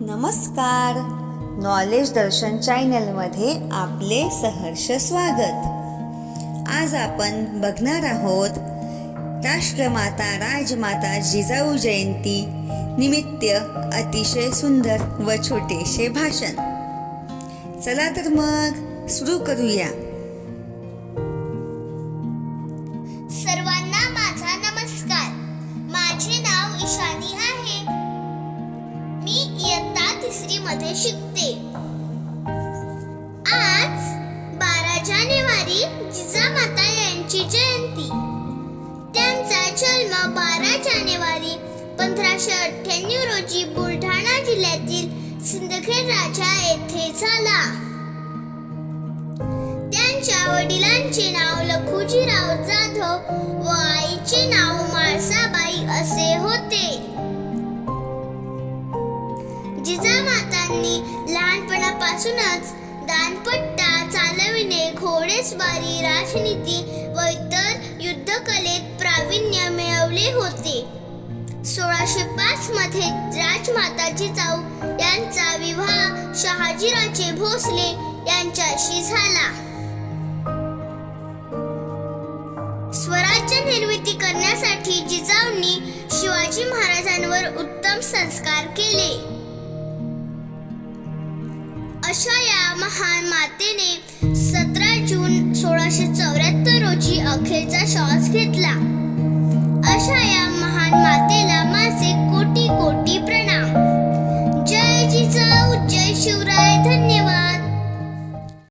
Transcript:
नमस्कार. नॉलेज दर्शन चॅनलमध्ये आपले सहर्ष स्वागत. आज आपण बघणार आहोत राष्ट्रमाता राजमाता जिजाऊ जयंती निमित्त अतिशय सुंदर व छोटेसे भाषण. चला तर मग सुरू करूया. सर्वांना माझा नमस्कार. माझे नाव ईशानी आहे. मी इयत्ता 3री मध्ये शिकते. आज 12 जानेवारी जिजामाता यांची जयंती. त्यांचा जन्म 12 जानेवारी 1598 रोजी बुलढाणा जिल्ह्यातील सिंदखेड राजा येथे झाला. त्यांच्या वडिलांचे नाव लखुजीराव जाधव व आईचे नाव म्हाळसाबाई असे होते. जिजामातांनी लहानपणापासूनच दांडपट्टा चालविणे, घोडेस्वारी, राजनीती व इतर युद्धकलेत प्रावीण्य मिळवले होते. 1605 मध्ये राजमाता जिजाऊ यांचा विवाह शहाजीराजे भोसले यांच्याशी झाला. स्वराज्य निर्मिती करण्यासाठी जिजाऊंनी शिवाजी महाराजांवर उत्तम संस्कार केले. अशा या महान मातेने 17 जून